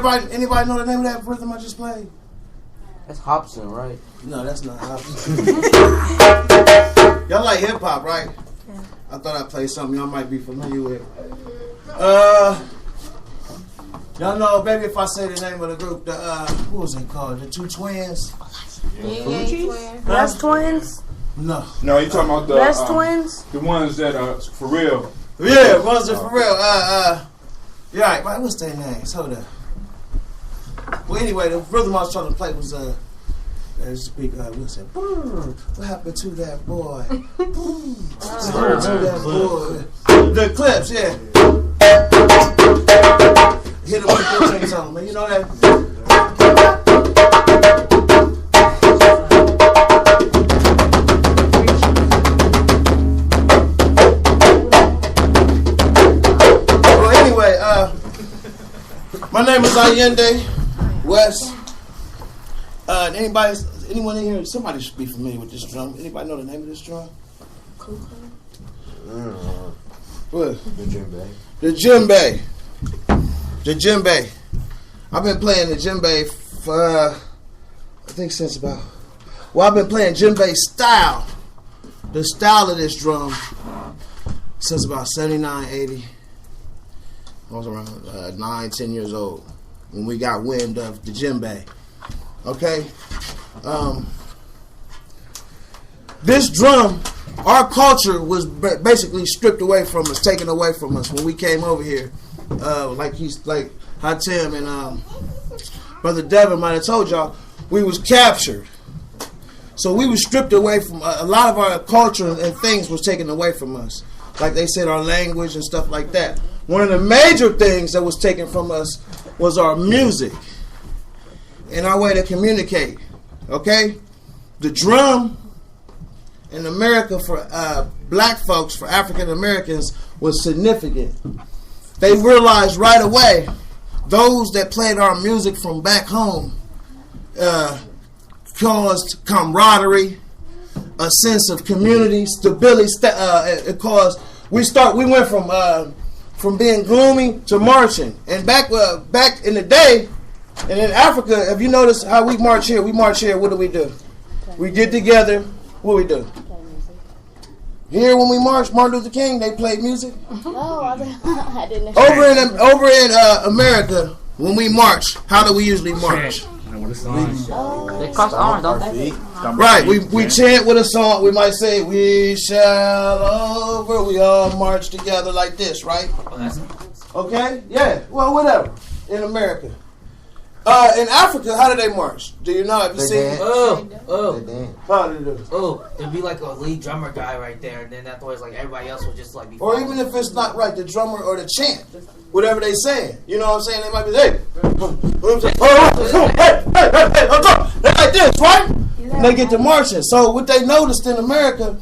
Anybody know the name of that rhythm I just played? That's Hobson, right? No, that's not Hobson. Y'all like hip hop, right? Yeah. I thought I'd play something y'all might be familiar with. Y'all know, baby, if I say the name of the group, what was it called? The Two Twins? Blessed Twins? No. No, you talking about the Blessed Twins? the ones that are for real. Yeah, was it for real? Yeah, right, right, what's their names? Hold up. Well, anyway, the rhythm I was trying to play was, there's a big, what's it? What happened to that boy? What happened to that boy? The Clips, yeah. Hit him with the things on, man. You know that? Well, anyway, my name is Allende West. Anyone in here? Somebody should be familiar with this drum. Anybody know the name of this drum? What? The djembe. The djembe. The djembe. I've been playing the djembe for, I think since about, I've been playing djembe style. The style of this drum since about 79, 80. I was around 9, 10 years old when we got wind of the djembe. Okay? This drum, our culture was basically stripped away from us, taken away from us when we came over here. Like Hatem and Brother Devin might have told y'all, we was captured. So we was stripped away from a lot of our culture and things was taken away from us. Like they said, our language and stuff like that. One of the major things that was taken from us was our music and our way to communicate. Okay? The drum in America for black folks, for African Americans, was significant. They realized right away those that played our music from back home caused camaraderie, a sense of community, stability. It caused we went from being gloomy to marching. And back in the day, and in Africa, have you noticed how we march here? We march here. What do? We get together. What we do? Here when we marched, Martin Luther King, they played music. Oh, I didn't know. Over in America, when we march, how do we usually march? They cross arms, don't they? Right, we chant with a song. We might say, "We shall over." We all march together like this, right? Okay, yeah. Well, whatever. In America. In Africa, how do they march? Do you know? Have you seen? Oh. How do they do? Oh, there'd be like a lead drummer guy right there, and then afterwards, like everybody else would just like be. Or even if it's not right, the drummer or the chant, whatever they saying. You know what I'm saying? They might be hey, they're like this, right? And they get to marching. So what they noticed in America,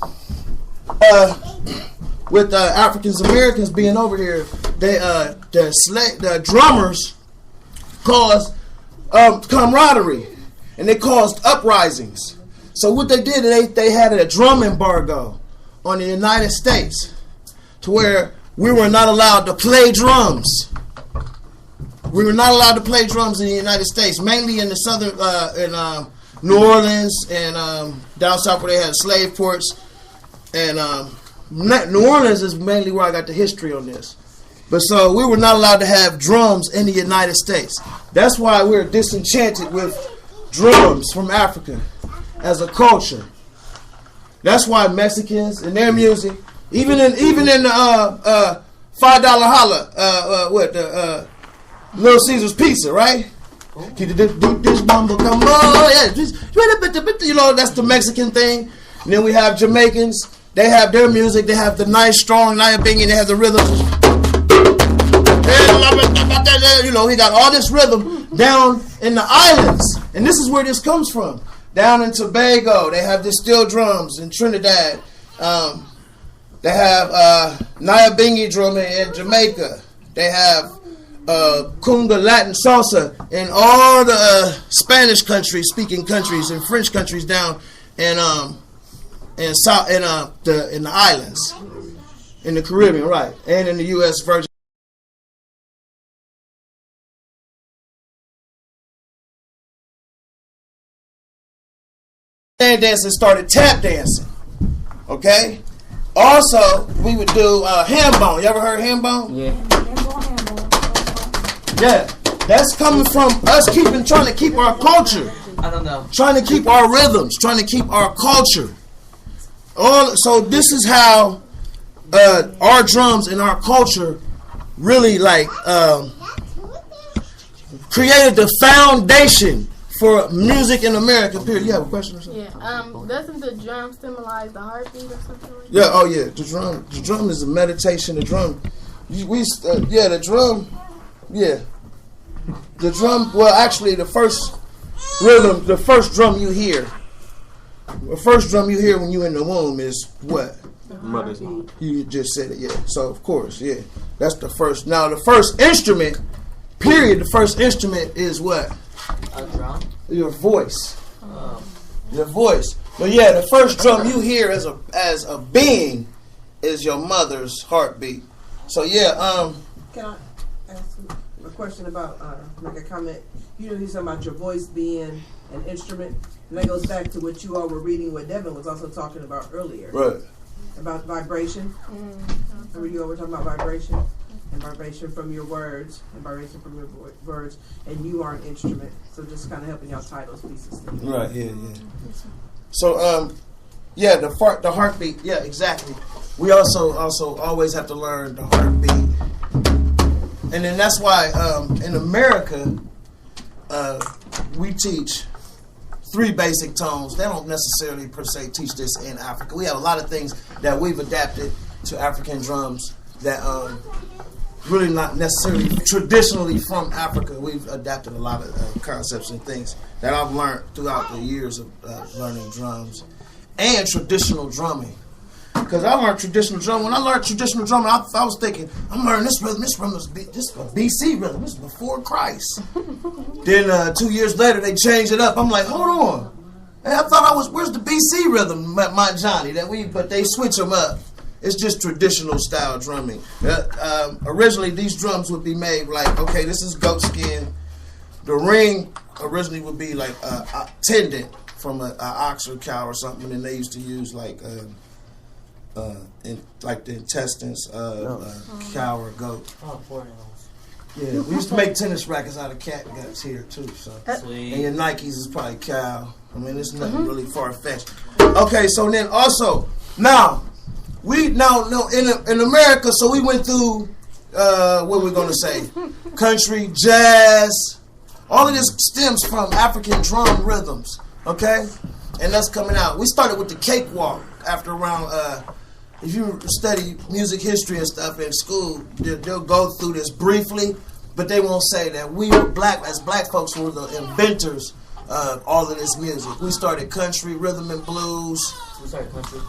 with African Americans being over here, the drummers caused camaraderie, and they caused uprisings. So what they did, they had a drum embargo on the United States, to where we were not allowed to play drums. We were not allowed to play drums in the United States, mainly in the southern, in New Orleans and down south where they had slave ports. And New Orleans is mainly where I got the history on this. But so we were not allowed to have drums in the United States. That's why we're disenchanted with drums from Africa as a culture. That's why Mexicans and their music, even in the $5 holla, Little Caesar's Pizza, right? This mumble come on, yeah, you know, that's the Mexican thing. And then we have Jamaicans. They have their music. They have the nice, strong Nyabingi. They have the rhythm. You know, he got all this rhythm down in the islands. And this is where this comes from. Down in Tobago, they have the steel drums. In Trinidad, they have Nyabingi drumming in Jamaica. They have Kunga Latin salsa in all the Spanish countries, speaking countries, and French countries down in the islands, in the Caribbean, right, and in the U.S. Virgin man dancing started tap dancing. Okay? Also, we would do ham bone. You ever heard ham bone? Yeah. Yeah. That's coming from us trying to keep our culture. I don't know. Trying to keep our rhythms, trying to keep our culture. So this is how our drums and our culture really created the foundation for music in America. Period. You have a question or something? Yeah. Doesn't the drum symbolize the heartbeat or something like that? Yeah. Oh yeah. The drum is a meditation. The drum. The drum. Yeah. The drum. Well, actually, the first rhythm, the first drum you hear. The first drum you hear when you're in the womb is what? Mother's heart. You just said it, yeah. So, of course, yeah. That's the first. Now, the first instrument, period, the first instrument is what? A drum? Your voice. Your voice. But, yeah, the first drum you hear as a being is your mother's heartbeat. So, yeah. Can I ask a question about, make a comment? You know, he's talking about your voice being an instrument. And that goes back to what you all were reading, what Devin was also talking about earlier. Right. About vibration. Remember you all were talking about vibration? And vibration from your words. And vibration from your words. And you are an instrument. So just kind of helping y'all tie those pieces together. Right, yeah. So, the heartbeat. Yeah, exactly. We also always have to learn the heartbeat. And then that's why in America, we teach 3 basic tones. They don't necessarily per se teach this in Africa. We have a lot of things that we've adapted to African drums that really not necessarily traditionally from Africa. We've adapted a lot of concepts and things that I've learned throughout the years of learning drums and traditional drumming. Because I learned traditional drumming. When I learned traditional drumming, I was thinking, I'm learning this rhythm. This is a BC rhythm. This is before Christ. Then 2 years later, they changed it up. I'm like, hold on. Hey, I thought where's the BC rhythm, my Johnny? But they switch them up. It's just traditional style drumming. Originally, these drums would be made like, okay, this is goat skin. The ring originally would be like a tendon from an ox or cow or something, and they used to use like the intestines of cow or goat. Oh, poor animals. Yeah, we used to make tennis rackets out of cat guts here too. So, Sweet. and your Nikes is probably cow. I mean, it's nothing really far fetched. Okay, so then also now in America, so we went through what we're gonna say, country, jazz. All of this stems from African drum rhythms. Okay, and that's coming out. We started with the cakewalk after around. If you study music history and stuff in school, they'll go through this briefly, but they won't say that we were black folks were the inventors of all of this music. We started country, rhythm and blues. We started country.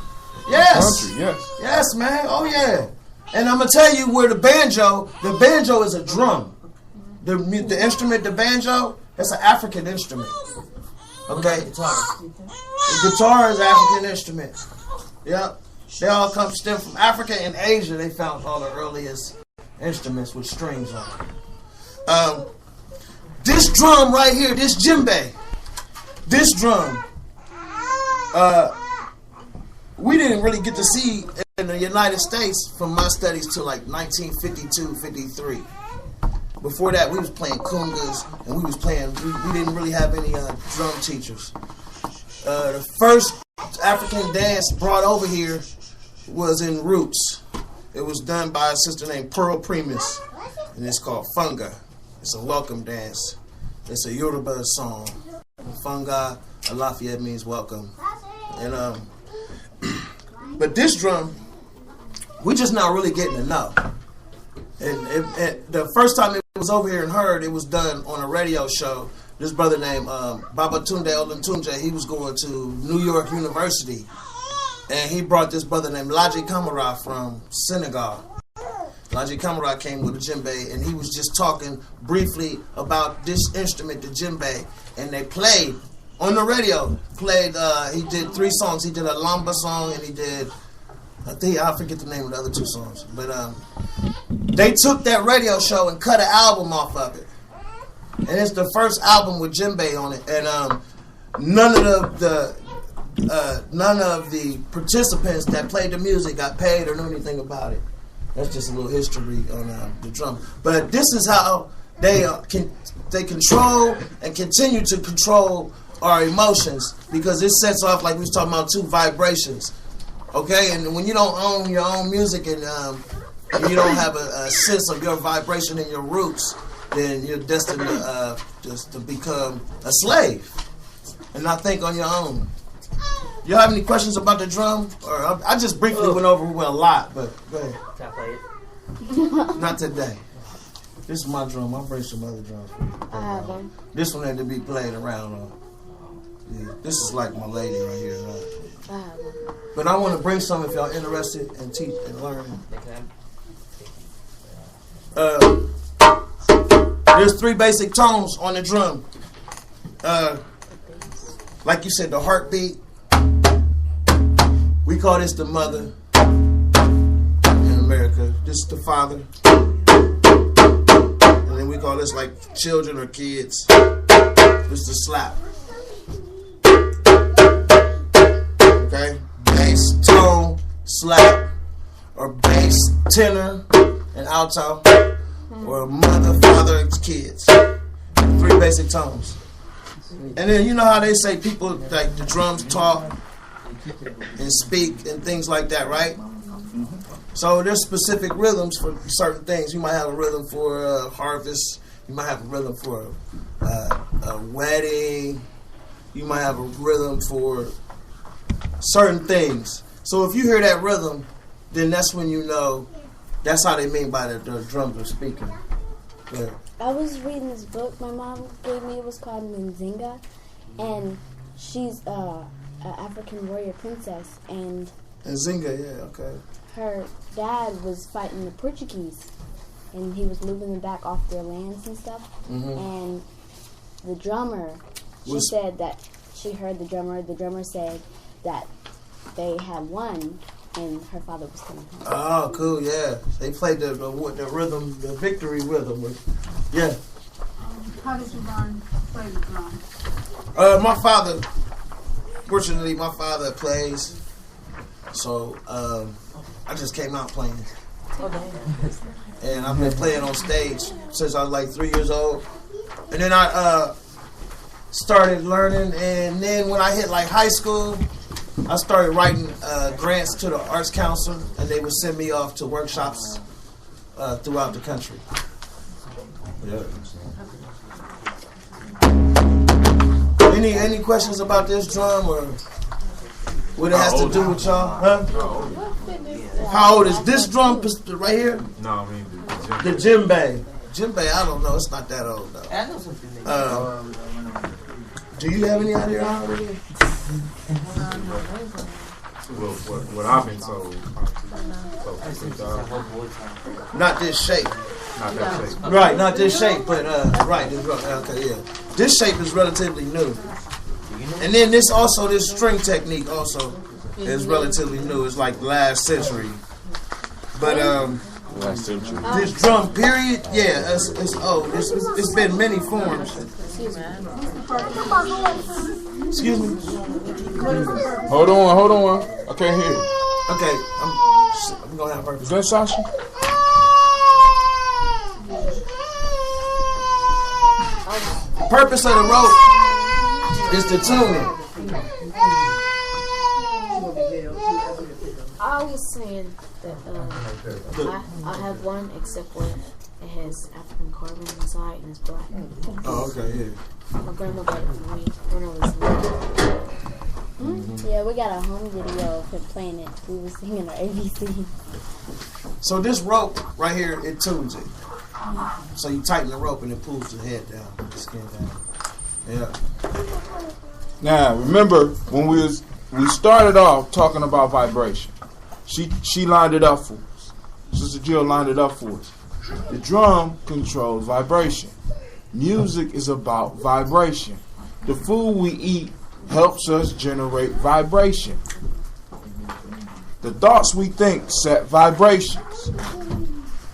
Yes. Country, yes. Yes, man. Oh, yeah. And I'm going to tell you where the banjo is a drum. The instrument, the banjo, that's an African instrument. Okay? Guitar. The guitar is an African instrument. Yep. They all stem from Africa and Asia. They found all the earliest instruments with strings on it. This drum right here, this djembe, this drum, we didn't really get to see in the United States from my studies till like 1952, 53. Before that, we was playing congas, and we didn't really have any drum teachers. The first African dance brought over here was in Roots. It was done by a sister named Pearl Primus, and it's called Funga. It's a welcome dance. It's a Yoruba song. Funga, Alafia means welcome. And but this drum, we just not really getting enough. And the first time it was over here and heard, it was done on a radio show. This brother named Babatunde Olatunji, he was going to New York University, and he brought this brother named Laji Kamara from Senegal. Laji Kamara came with a djembe, and he was just talking briefly about this instrument, the djembe, and they played on the radio. He did 3 songs. He did a Lamba song, and he did, I forget the name of the other 2 songs, but they took that radio show and cut an album off of it. And it's the first album with djembe on it. And none of the none of the participants that played the music got paid or knew anything about it. That's just a little history on the drum. But this is how they control and continue to control our emotions, because it sets off, like we was talking about, 2 vibrations. Okay, and when you don't own your own music and you don't have a sense of your vibration and your roots, then you're destined to just to become a slave and not think on your own. You have any questions about the drum? Or I just briefly went over a lot, but go ahead. Can I play it? Not today. This is my drum. I'll bring some other drums for you. I have one. This one had to be played around on. Yeah, this is like my lady right here. Right? I have one. But I want to bring some if y'all interested in teach and learning. There's 3 basic tones on the drum. Like you said, the heartbeat. We call this the mother in America. This is the father. And then we call this like children or kids. This is the slap. Okay? Bass, tone, slap. Or bass, tenor, and alto. Or mother, father, kids. 3 basic tones. And then you know how they say people, like the drums talk and speak and things like that, right? So there's specific rhythms for certain things. You might have a rhythm for a harvest. You might have a rhythm for a wedding. You might have a rhythm for certain things. So if you hear that rhythm, then that's when you know that's how they mean by the drums are speaking. Yeah. I was reading this book my mom gave me. It was called Nzinga, and she's an African warrior princess, and Nzinga, yeah, okay. her dad was fighting the Portuguese, and he was moving them back off their lands and stuff. And the drummer, she said that she heard the drummer said that they had won, and her father was coming home. Oh, cool, yeah. They played the rhythm, the victory rhythm. Yeah. How did you learn to play the drum? My father, fortunately, my father plays, so I just came out playing. And I've been playing on stage since I was like 3 years old. And then I started learning, and then when I hit like high school, I started writing grants to the Arts Council, and they would send me off to workshops throughout the country. Yeah. Any questions about this drum or what it has to do with y'all? Huh? How old is this drum right here? No, I mean The djembe. Djembe, I don't know. It's not that old though. I know something. Do you have any idea how old it is? Well, what I've been told. Not this shape. Not that shape. Right, not this shape, but right. Okay, yeah. This shape is relatively new. And then this string technique also is relatively new. It's like last century. But Last century. this drum period, yeah, it's old. It's been many forms. Excuse me. Hold on. I can't hear you. Okay, I'm gonna have purpose. Is that Sasha? Purpose of the rope is to tune it. I was saying that I have one, except for it has African carbon inside and it's black. Oh, okay, yeah. My grandma got it for me when I was little. Yeah, we got a home video of him playing it. We were singing our ABC. So this rope right here, it tunes it. So you tighten the rope and it pulls the head down, the skin down. Yeah. Now remember when we started off talking about vibration. She lined it up for us. Sister Jill lined it up for us. The drum controls vibration. Music is about vibration. The food we eat helps us generate vibration. The thoughts we think set vibrations.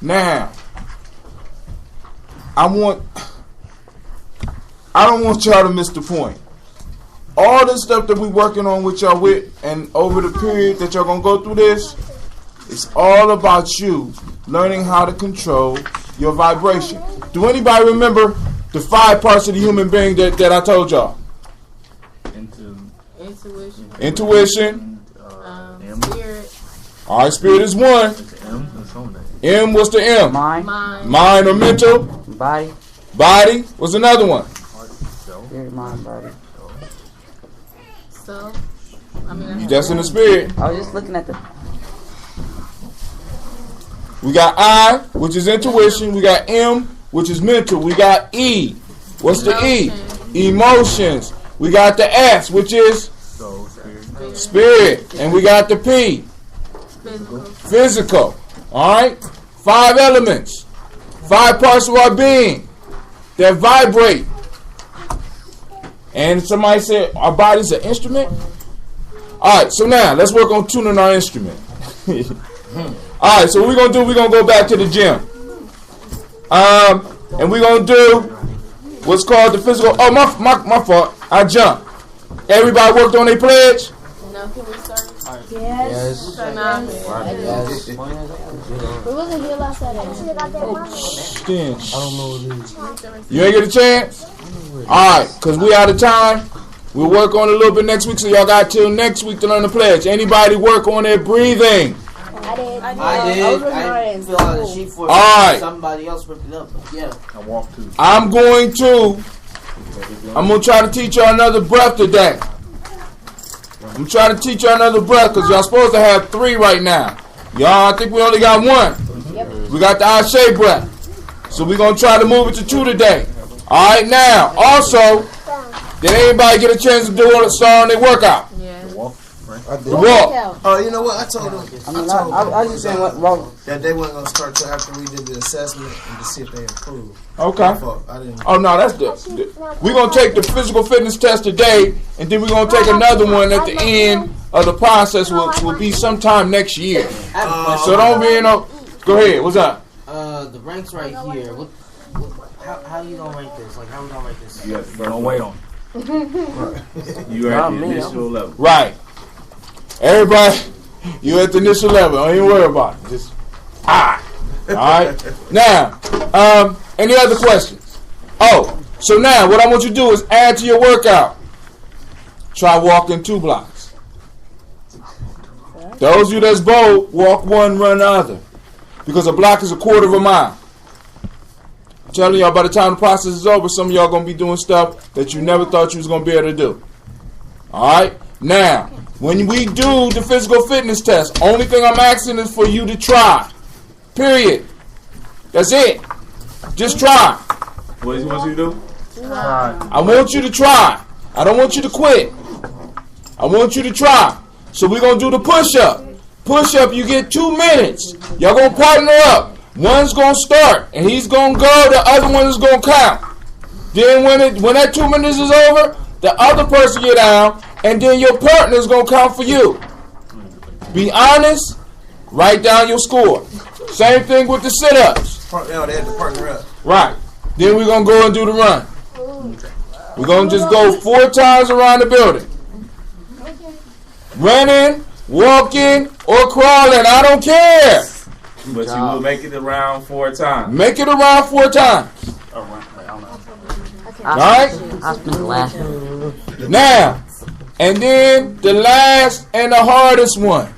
Now, I don't want y'all to miss the point. all this stuff that we working on with y'all with, and over the period that y'all gonna go through this, it's all about you learning how to control your vibration. Do anybody remember the 5 parts of the human being that I told y'all? Intuition. Intuition. Spirit. All right, spirit is 1. M, what's the M? Mind. Mind or mental? Body. Body. What's another one? Spirit, mind, body. So, I mean, You just in the spirit. I was just looking at the. We got I, which is intuition. We got M, which is mental. We got E. What's the E? Emotions. We got the S, which is spirit. And we got the P. Physical. Alright? 5 elements. 5 parts of our being that vibrate. And somebody said our body's an instrument. Alright, so now let's work on tuning our instrument. Alright, so what we're gonna do, we're gonna go back to the gym. And we're gonna do what's called the physical. Oh, my fault. I jumped. Everybody worked on their pledge? No, can we start? Yes. Yes. We wasn't here last Saturday. Stench. I don't know what it is. You ain't get a chance? Alright, because we out of time. We'll work on it a little bit next week, so y'all got till next week to learn the pledge. Anybody work on their breathing? I did. I fill out a sheet for Alright. somebody else ripped it up. Yeah. I'm going to try to teach y'all another breath today. I'm trying to teach y'all another breath because y'all supposed to have 3 right now. Y'all, I think we only got 1. Yep. We got the Ashe breath. So we're going to try to move it to 2 today. Alright, now, also, did anybody get a chance to do it on their workout? Yeah. The walk. Oh, you know what? I told them. I was just saying what that they weren't gonna start till after we did the assessment and to see if they improved. Okay. I didn't. Oh, no, that's good. We're going to take the physical fitness test today, and then we're going to take another one at the end of the process, which will be sometime next year. So don't be in no. Go ahead. What's up? The ranks right here. How you gonna rank this? Like, how we gonna rank this? You don't wait on it. You are at the initial level. Right. Everybody, you at the initial level. Don't even worry about it. Just all right. Now, any other questions? Oh, so now what I want you to do is add to your workout. Try walking 2 blocks. Those of you that's bold, walk 1, run the other, because a block is a quarter of a mile. I'm telling y'all, by the time the process is over, some of y'all gonna be doing stuff that you never thought you was gonna be able to do. All right. Now, when we do the physical fitness test, only thing I'm asking is for you to try. Period. That's it. Just try. What do you want you to do? I want you to try. I don't want you to quit. I want you to try. So we're going to do the push-up. Push-up, you get 2 minutes. Y'all going to partner up. One's going to start, and he's going to go. The other one is going to count. Then when that 2 minutes is over, the other person get down, and then your partner is going to count for you. Be honest. Write down your score. Same thing with the sit-ups. No, they had to partner up. Right. Then we're going to go and do the run. We're going to just go 4 times around the building. Running, walking, or crawling. I don't care. But you will make it around 4 times. Make it around 4 times. All right? I've been laughing. Now, and then the last and the hardest one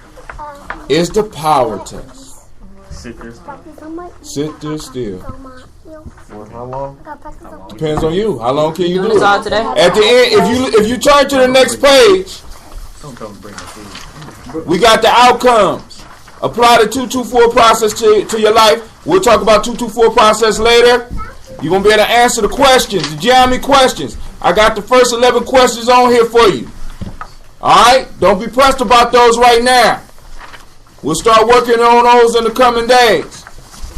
is the power test. Sit there. Sit there still. For how long? Depends on you. How long can you Doing do this all it? today? At the end, if you turn to the next page, Don't come bring the food. we got the outcomes. Apply the 224 process to your life. We'll talk about 224 process later. You're going to be able to answer the questions, the geometry questions. I got the first 11 questions on here for you. Alright? Don't be pressed about those right now. We'll start working on those in the coming days.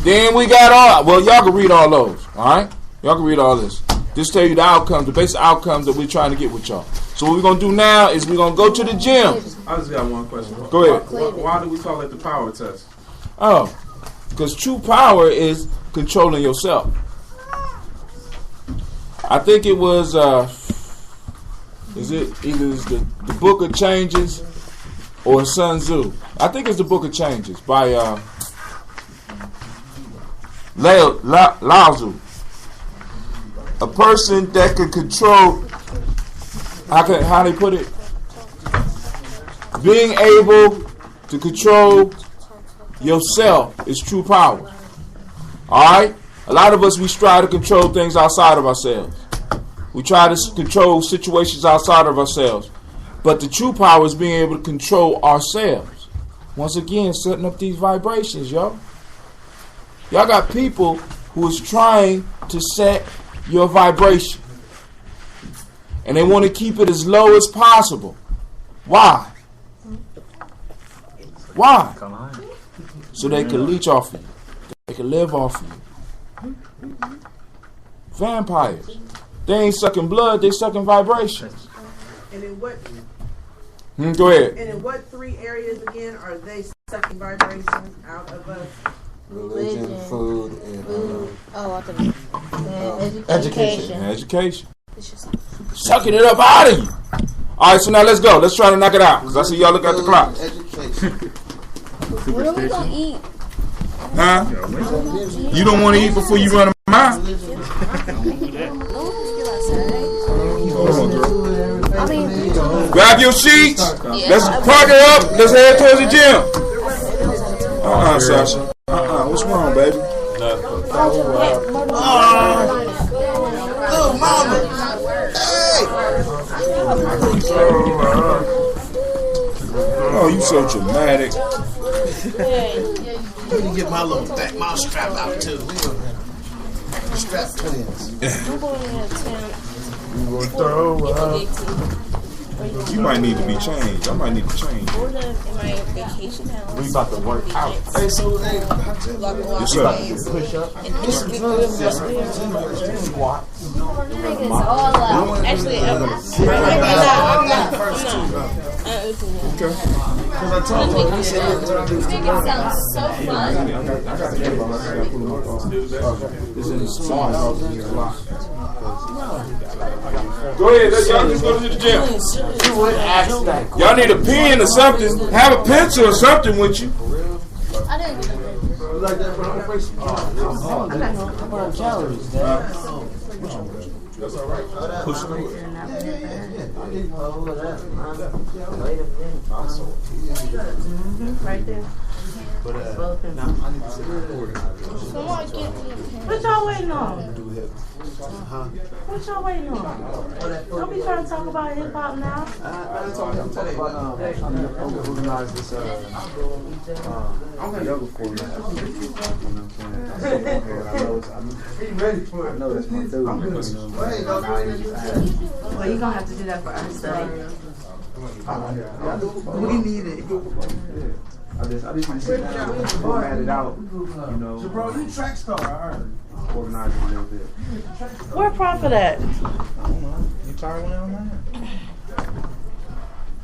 Then we got all, well, y'all can read all those. Alright? Y'all can read all this. Just tell you the outcomes, the basic outcomes that we're trying to get with y'all. So what we're going to do now is we're going to go to the gym. I just got one question. Go ahead. Why do we call it the power test? Oh, because true power is controlling yourself. I think it was Is it either the Book of Changes or Sun Tzu? I think it's the Book of Changes by Lao Tzu. A person that can control, how they put it, being able to control yourself is true power. Alright? A lot of us, we strive to control things outside of ourselves. We try to control situations outside of ourselves. But the true power is being able to control ourselves. Once again, setting up these vibrations, y'all. Y'all got people who is trying to set your vibration. And they want to keep it as low as possible. Why? Why? So they can leech off of you. They can live off of you. Vampires. They ain't sucking blood, they sucking vibrations. And in what? Go ahead. And in what 3 areas again are they sucking vibrations out of us? Religion, food, and Education. Education. Sucking it up out of you. All right, so now let's go. Let's try to knock it out. Because I see y'all look at the clock. Education. What are we gonna eat? Huh? You don't want to eat before you run a mile? Grab your sheets. Let's park it up. Let's head towards the gym. Sasha. What's wrong, baby? Oh, mama. Oh, you so dramatic. Let me get my little back, my strap out too. Strap twins. You might need to be changed. I might need to change. We about to work out. Hey, so hey, Yes, sir. Push up. Squat. Actually, I'm not. Okay. because I told him he said he was gonna do It sounds so fun. It's in the song. Go ahead. Y'all just go to the gym. Y'all need a pen or something. Have a pencil or something with you. I didn't get it. like that, bro. That's all right. Push it away. Right there. Someone get me a pen. What y'all waiting on? What y'all waiting on? Don't be trying to talk about hip hop now. I'm talking about organize this yoga format. I know that's my dude. Well, you're gonna have to do that for our study. We need it. I just want to sit down and format it out, you know. So, bro, you track star, I heard. Organize it a little bit. Where Prophet at? I don't know. You tired when I'm there?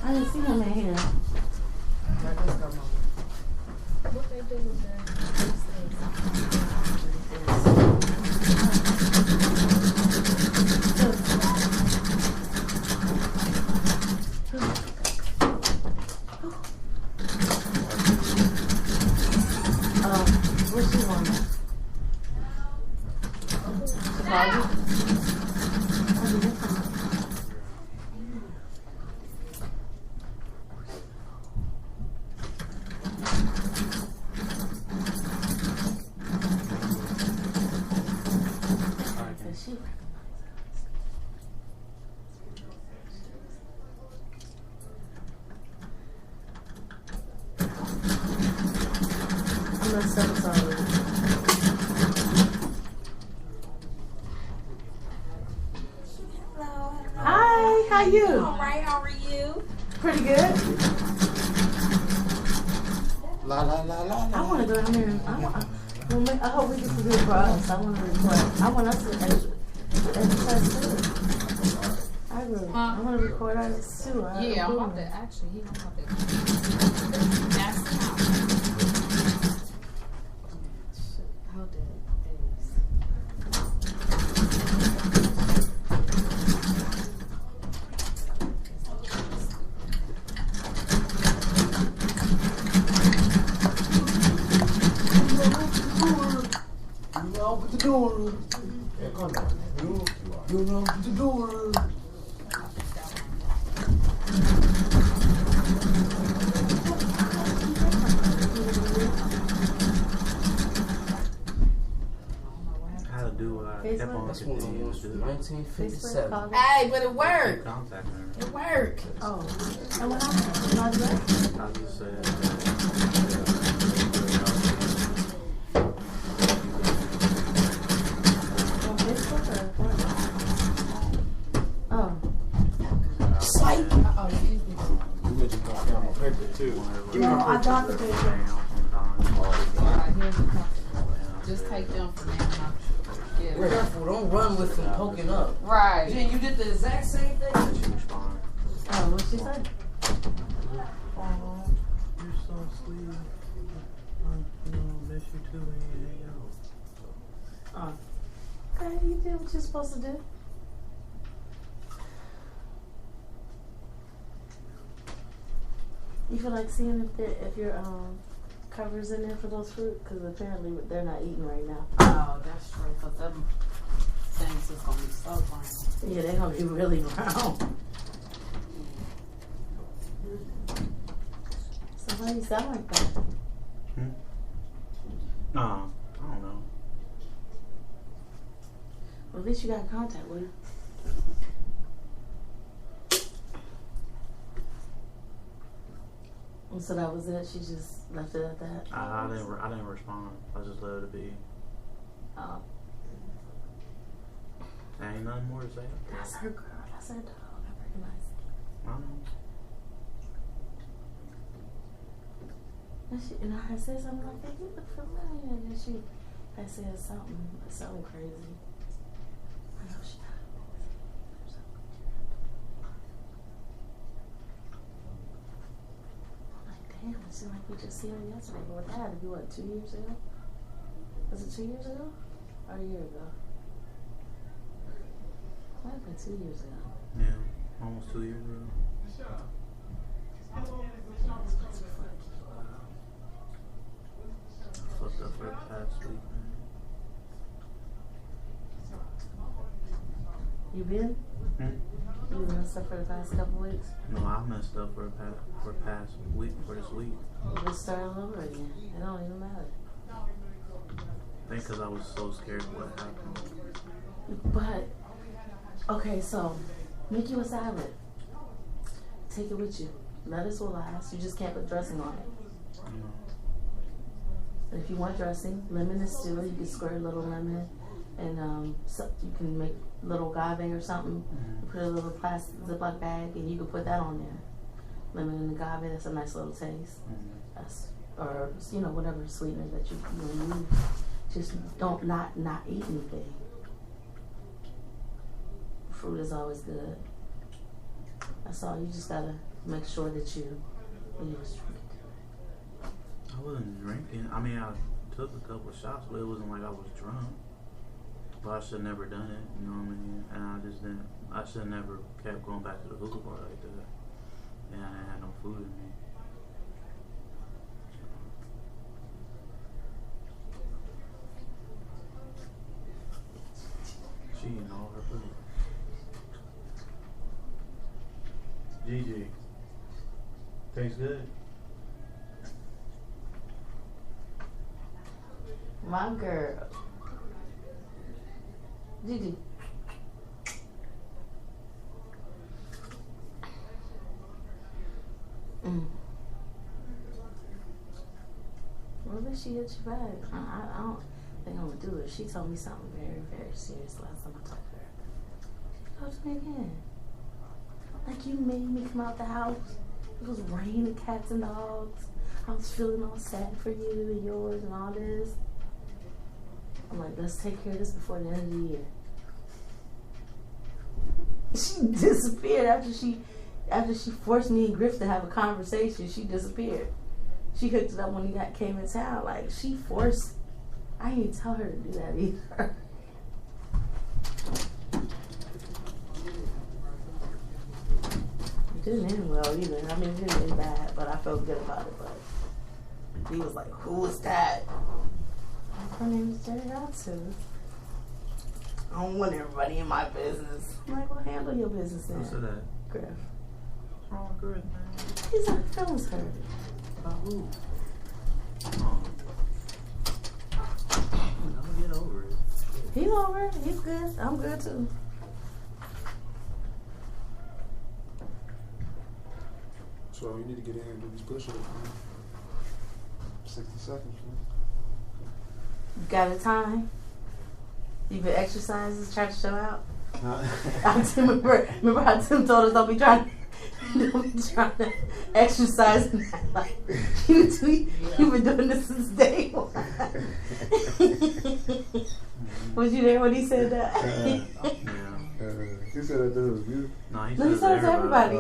I didn't see him in here. What they do with that? Where's she on? I'm not so sorry. Hi, how you? Alright, how are you? Pretty good. La la la la I la. want to go in there. I hope we get to do it for us. I want to record. I want us to exercise too. I really. I want to record us too. Yeah, I'm about to actually. I'm about to. That's how did it? You know what to do. Yeah, come on, man. You know what to do. How to do what I kept on That's one of the continuing ones to from do. 1957. Hey, but it worked. Contacting her. It worked. Oh, and what happened? Not good? I just said, On Facebook or what? Oh. Psych. You get your camera paper too. No, I got the picture. Just take them for now. Yeah. Careful, don't run with them poking up. Right. Jen, you did the exact same thing. She responded. Oh, what she said? Oh, you're so sweet. I miss you too when you hang out. Oh. Okay, you did what you're supposed to do. You feel like seeing if your covers in there for those fruit? Because apparently they're not eating right now. Oh, that's true. Because them things is going to be so fine. Yeah, they're gonna be really brown. So why you sound like that? No, I don't know. Well, at least you got contact with her. And so that was it. She just left it at that. I didn't respond. I just let it be. Oh, There ain't nothing more to say. that's her girl. That's her dog. I recognize it. I don't know. And I had said something like, "Hey, you look familiar." And then she had said something crazy. I know she got it. I'm like, damn, it seemed like we just seen her yesterday. But with that had to be what, 2 years ago? Was it 2 years ago? Or a year ago? Might have been 2 years ago. Yeah, almost 2 years ago. Fucked up for the past week, man. You been? You been messed up for the past couple weeks? No, I messed up for past week, for this week. Just start all over again. It don't even matter. I think because I was so scared of what happened. But, okay, so, make you a salad. Take it with you. Lettuce will last. You just can't put dressing on it. And if you want dressing, lemon is still, you can squirt a little lemon. And so you can make little agave or something. You put a little plastic Ziploc bag and you can put that on there. Lemon and agave, that's a nice little taste. That's, or, you know, whatever sweetener that you use. Just don't not eat anything. Fruit is always good. That's all. You just gotta make sure that you just drink it. I wasn't drinking. I mean, I took a couple of shots, but it wasn't like I was drunk. But I should have never done it, you know what I mean? And I just didn't. I should have never kept going back to the hookah bar like that. And I didn't have no food in me. She eating all her food. Gigi. Tastes good. My girl. Gigi. Well, at least she hit you back. I don't think I'm gonna do it. She told me something very, very serious last time I talked to her. She talked to me again. Like, you made me come out the house. It was raining cats and dogs. I was feeling all sad for you and yours and all this. I'm like, let's take care of this before the end of the year. She disappeared after she forced me and Griff to have a conversation. She disappeared. She hooked it up when he came in town. Like, she forced. I didn't even tell her to do that either. It didn't end well either. I mean, it didn't end bad, but I felt good about it. But he was like, "Who was that?" Her name is Jerry Hudson. I don't want everybody in my business. I'm like, well, handle your business then. Who said that? Griff. What's wrong with Griff, man? He's like, feelings hurt. About who? Oh. I'm gonna get over it. He's over it. He's good. I'm good too. So you need to get in and do these push-ups, man. 60 seconds, man. You got a time? You been exercising, trying to show out? Remember how Tim told us don't be trying to exercise and act like you've been doing this since day one. Was you there when he said that? He said that to you. No, he No, he said it to everybody.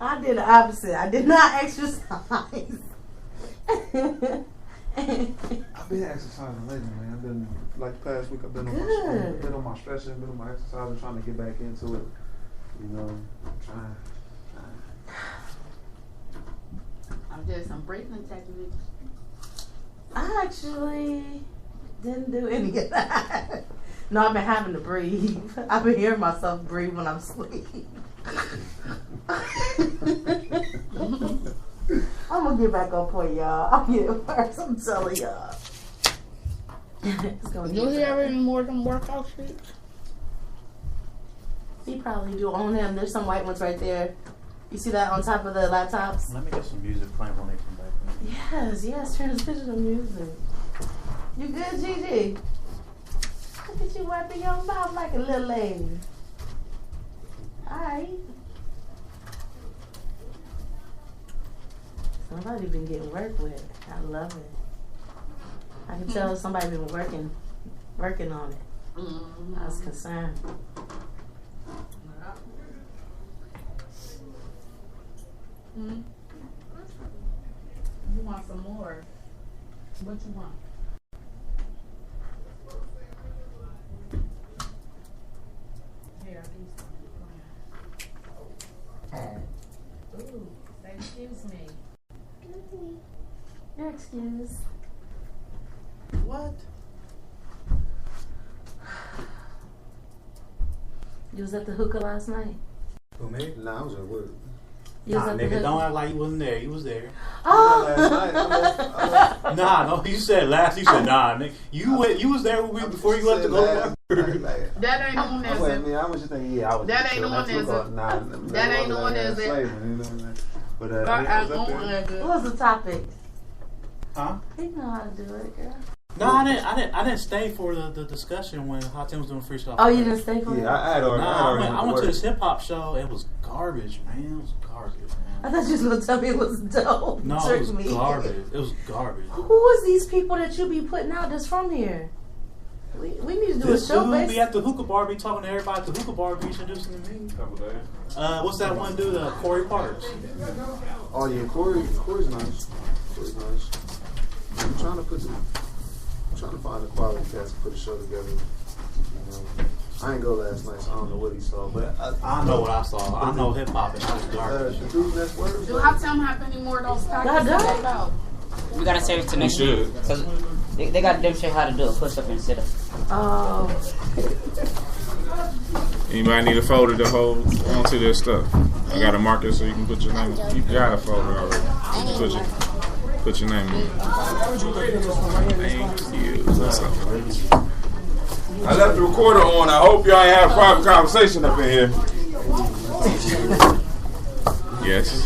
I did the opposite. I did not exercise. I've been exercising lately, man. I've been, like the past week, I've been on my stretching, been on my exercise, and trying to get back into it. You know, trying. I'm doing some breathing techniques. I actually didn't do any of that. No, I've been having to breathe. I've been hearing myself breathe when I'm asleep. I'm gonna get back on point, y'all. I'm getting worse. I'm telling y'all. It's gonna Do get he better. have any more than workout sheets? He probably do on him. There's some white ones right there. You see that on top of the laptops? Let me get some music playing when they come back. Yes, transition to music. You good, Gigi? Look at you wiping your mouth like a little lady. Alright. Somebody been getting work with. I love it. I can tell somebody been working on it. I was concerned. You want some more? What you want? Here, ooh, excuse me. Your excuse. What? You was at the hookah last night? Who, me? Nah, I was at work. You was Nah, at the nigga, hookah? don't act like you wasn't there. You was there. Oh! Last night, Nah, no, you said last. You said nah, nigga. You was there with me before you left to go to work. That ain't the one that's in. I was just thinking, yeah, I was. That ain't the one that's in. That ain't the one that's in. But I was up there. What was the topic? Huh? He know how to do it, girl. No, I didn't stay for the discussion when Hot Tim was doing freestyle. Oh, you didn't stay for it? Yeah, I had already. I went to this hip hop show. It was garbage, man. It was garbage, man. I thought you was gonna tell me it was dope. No, Trick it was me. garbage. It was garbage. Who is these people that you be putting out that's from here? We need to do This a show dude based. be at the hookah bar, be talking to everybody at the hookah bar, be introducing to me. Couple days. What's that one dude? Corey Parks. Oh yeah, Corey's nice. Corey's nice. I'm trying to find a quality cast to put a show together. You know, I ain't go last night, so I don't know what he saw, but I know what I saw. I know hip hop and it was garbage. The dude that's worse. Do I tell him have any more of those packets that go? We gotta save it to next week. Because they gotta demonstrate how to do a push up and sit up. Oh. Anybody need a folder to hold onto their stuff? I got a marker so you can put your name. You got a folder already. You can put your name in. Thank you. I left the recorder on. I hope y'all ain't have a private conversation up in here. Yes.